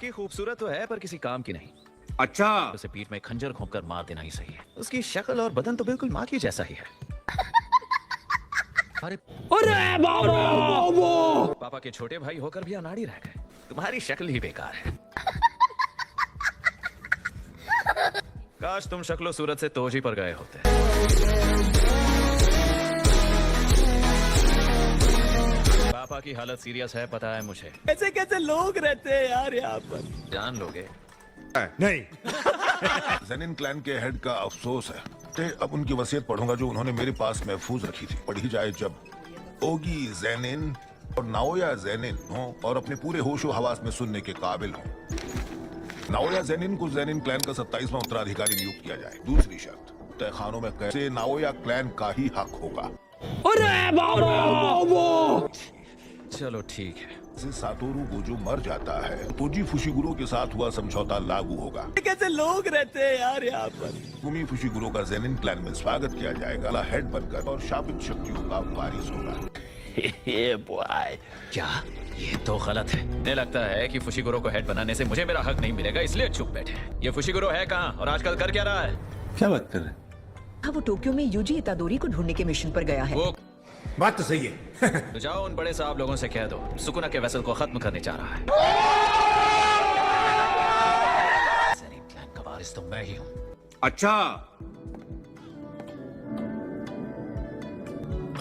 लड़की खूबसूरत तो है पर किसी काम की नहीं। अच्छा, उसे पीठ में खंजर घोंपकर मार देना ही सही है। उसकी शक्ल और बदन तो बिल्कुल माँ की जैसा ही है। अरे पापा के छोटे भाई होकर भी अनाड़ी रह गए। तुम्हारी शक्ल ही बेकार है। काश तुम शक्लो सूरत से तोजी पर गए होते। पापा की हालत सीरियस है, पता है मुझे। ऐसे कैसे लोग रहते हैं यार यहाँ पर। जान लोगे? नहीं। जेनिन क्लैन के हेड का अफसोस है कि अब उनकी वसीयत पढ़ूंगा जो उन्होंने मेरे पास महफूज रखी थी। पढ़ी जाए जब ओगी जेनिन और नाओया जेनिन हो और अपने पूरे होशो हवास में सुनने के काबिल हो। नाओया जेनिन को जेनिन क्लैन का 27वां उत्तराधिकारी नियुक्त किया जाए। दूसरी शर्त, तहखानों में कैसे नाओया क्लैन का ही हक होगा। चलो ठीक है। से सातोरू गोजो मर जाता है तोजी फुशिगुरो के साथ हुआ समझौता लागू होगा। कैसे लोग रहते हैं यार यहाँ पर। कुमी फुशिगुरो का जेनिन क्लैन में स्वागत किया जाएगा हेड बनकर और शापित शक्तियों का वारिस होगा। क्या? ये तो गलत है। मुझे लगता है कि फुशिगुरो को हेड बनाने से मुझे मेरा हक नहीं मिलेगा, इसलिए चुप बैठे। ये फुशिगुरो है कहाँ और आजकल कर क्या रहा है? क्या बात कर रहे हैं? हाँ, वो टोक्यो में यूजी इतादोरी को ढूंढने के मिशन पर गया है। वो बात तो सही है। तो जाओ उन बड़े साहब लोगों से कह दो सुकुना के वेसल को खत्म करने जा रहा है। जेनिन क्लैन का वारिस तो मैं ही हूँ। अच्छा,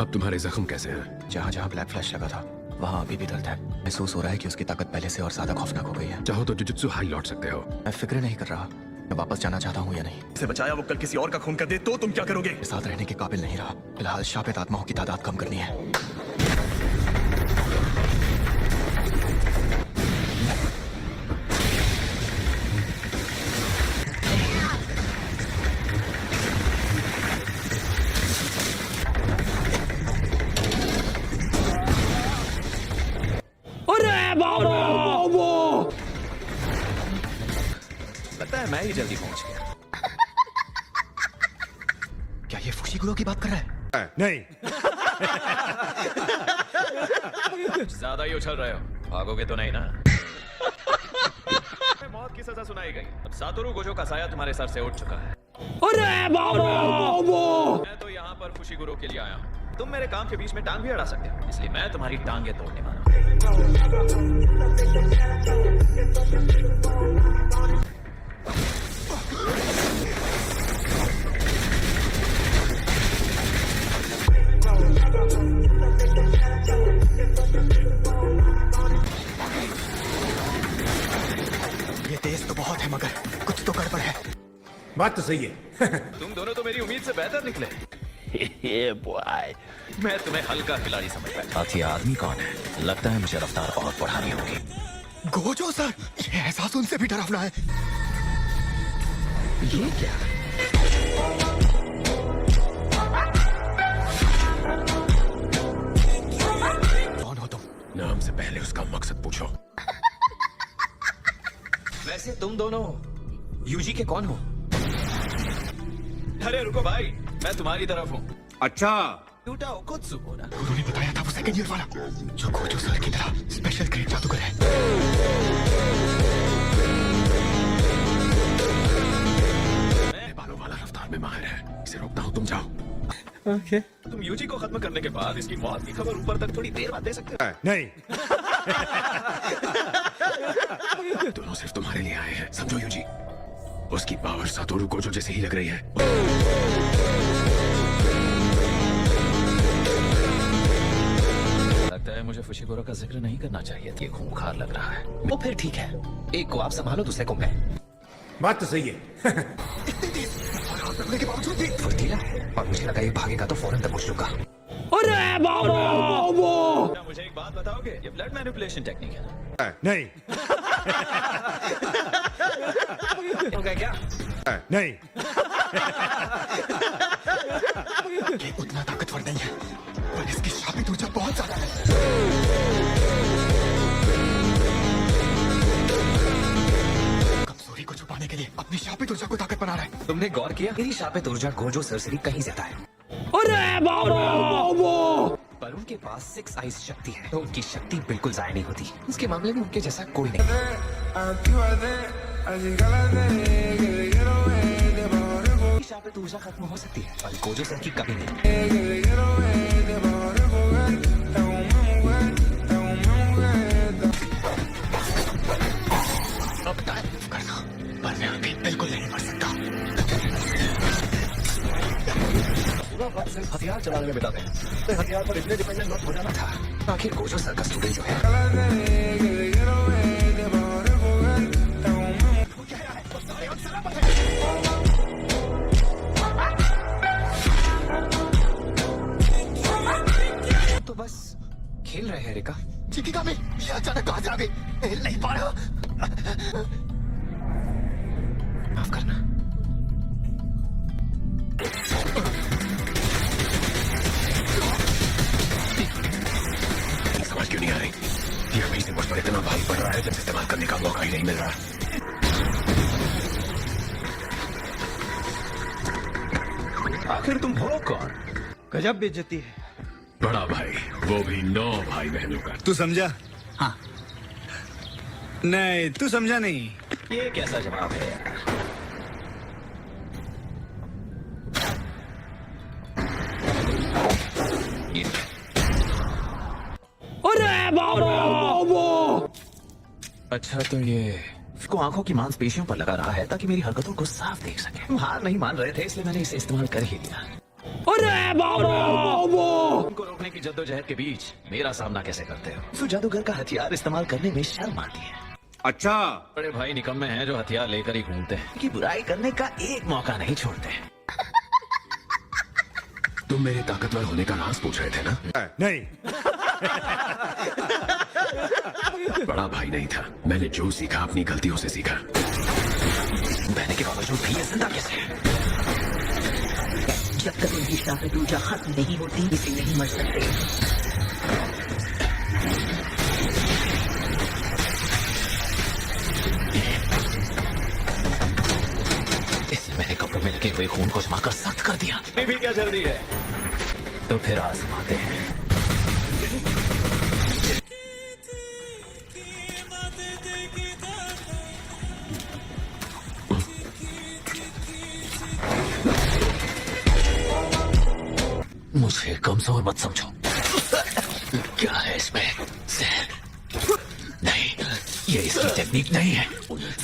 अब तुम्हारे जख्म कैसे हैं? जहाँ जहाँ ब्लैक फ्लैश लगा था वहाँ अभी भी दर्द है। महसूस हो रहा है कि उसकी ताकत पहले से और ज्यादा खौफनाक हो गई है। चाहो तो जुजुत्सु हाई लौट सकते हो। मैं फिक्र नहीं कर रहा मैं वापस जाना चाहता हूँ या नहीं। से बचाया वो कल किसी और का खून कर दे तो तुम क्या करोगे? साथ रहने के काबिल नहीं रहा। फिलहाल शापित आत्माओं की तादाद कम करनी है। लगता है मैं ही जल्दी पहुंच गया। क्या ये फुशिगुरो की बात कर रहा है? नहीं। ज्यादा ही उछल रहे हो। भागोगे तो नहीं ना? मौत की सजा सुनाई गई। अब सातोरू गोजो का साया तुम्हारे सर से उठ चुका है। मैं तो यहाँ पर फुशिगुरो के लिए आया हूँ। तुम मेरे काम के बीच में टांग भी अड़ा सकते हो, इसलिए मैं तुम्हारी टांगे तोड़ने वाला हूँ। ये तेज तो बहुत है मगर कुछ तो गड़बड़ है। बात तो सही है। तुम दोनों तो मेरी उम्मीद से बेहतर निकले। मैं तुम्हें हल्का खिलाड़ी समझ बैठा। साथ ये आदमी कौन है? लगता है मुझे रफ्तार और बढ़ानी होगी। गोजो सर, ये एहसास उनसे भी डरावना है। ये क्या? कौन हो तुम? नाम से पहले उसका मकसद पूछो। वैसे तुम दोनों यूजी के कौन हो? अरे रुको भाई, मैं तुम्हारी तरफ हूँ। अच्छा, टूटा हो खुद सुको ना। उन्होंने बताया था वो सेकंड ईयर वाला जो गोजो सर की तरह स्पेशल ग्रेड जादूगर है। बालों वाला रफ्तार में माहिर है, इसे रोकता हूँ, तुम जाओ। ओके। तुम यूजी को खत्म करने के बाद इसकी मौत की खबर ऊपर तक थोड़ी देर बाद दे सकते हो। नहीं। दोनों सिर्फ तुम्हारे लिए आए हैं, समझो यूजी। उसकी पावर सातोरू गोजो जैसे ही लग रही है। लगता है मुझे फुशिगुरो का जिक्र नहीं करना चाहिए। ये खूंखार लग रहा है। वो फिर ठीक है, एक को आप संभालो, दूसरे को मैं। बात तो सही है। के बावजूद भी फुर्तीला और मुझे लगा ये भागेगा तो फौरन दबोच लूंगा। क्या मुझे एक बात बताओगे? ये ब्लड मैनिपुलेशन टेक्निक है ना? नहीं। हो गया क्या? नहीं। ये उतना ताकतवर नहीं है पर इसकी शापित ऊर्जा बहुत ज्यादा है। कमजोरी को छुपाने के लिए अपनी शापित ऊर्जा को ताकत बना रहा है। तुमने गौर किया? मेरी शापित ऊर्जा गोजो सरसरी कहीं ज्यादा है। पर उनके पास 6 आइज शक्ति है, तो उनकी शक्ति बिल्कुल जाया नहीं होती। इसके मामले में उनके जैसा कोई नहीं। पे तो ऊर्जा खत्म हो सकती है और गोजो सर की कभी नहीं। अब टाइम करना पर मैं अभी बिल्कुल नहीं मर सकता। पूरा वक्त सिर्फ हथियार चलाने में बिताते हैं। तो हथियार पर इतने डिपेंडेंट मत हो जाना था। आखिर गोजो सर का स्टूडेंट जो है तो बस खेल रहे हैं रेका। चिकिका में ये अचानक कहां से आ गई? हिल नहीं पा रहा। माफ करना। समझ क्यों नहीं आ रही? ये अमेजिंग मुझ पर इतना भारी पड़ रहा है जब इस्तेमाल करने का मौका ही नहीं मिल रहा। आखिर तुम हो कौन? गजब बेइज्जती है। बड़ा भाई, वो भी 9 भाई बहनों का। तू समझा? हाँ। नहीं, तू समझा नहीं। ये कैसा जवाब है यार? अच्छा तो ये इसको आंखों की मांसपेशियों पर लगा रहा है ताकि मेरी हरकतों को साफ देख सके। तुम हार नहीं मान रहे थे इसलिए मैंने इसे इस्तेमाल कर ही लिया। उनको रोकने की जद्दोजहद के बीच मेरा सामना कैसे करते हो? तो जादूगर का हथियार इस्तेमाल करने में शर्म आती है। अच्छा, बड़े भाई निकम्मे हैं जो हथियार लेकर ही घूमते हैं कि बुराई करने का एक मौका नहीं छोड़ते। तुम मेरे ताकतवर होने का राज पूछ रहे थे ना? नहीं। बड़ा भाई नहीं था। मैंने जो सीखा अपनी गलतियों से सीखा। बहने के बावजूद भी ये जिंदा कैसे है? जब तक उनकी ताकत ऊर्जा खत्म नहीं होती इसे नहीं मर सकते। इसने मेरे कपड़ों में लगे हुए खून को जमाकर सख्त कर दिया। नहीं भी क्या जल्दी है? तो फिर आजमाते हैं। मुझे कमजोर मत समझो। क्या है इसमें? जहर? नहीं, ये इसकी टेक्निक नहीं है।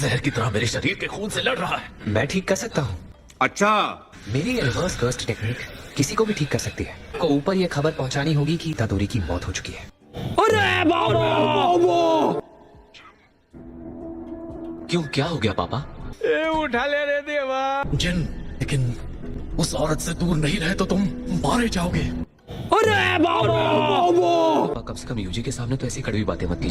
जहर की तरह मेरे शरीर के खून से लड़ रहा है। मैं ठीक कर सकता हूँ। अच्छा। मेरी ये रिवर्स कर्स्ट टेक्निक किसी को भी ठीक कर सकती है। को ऊपर ये खबर पहुंचानी होगी कि इतादोरी की मौत हो चुकी है। क्यों, क्या हो गया पापा? उठा ले रे देवा। जिन, लेकिन उस औरत से दूर नहीं रहे तो तुम मारे जाओगे। कम से कम यूजी के सामने तो ऐसी कड़वी बातें मत कीजिए।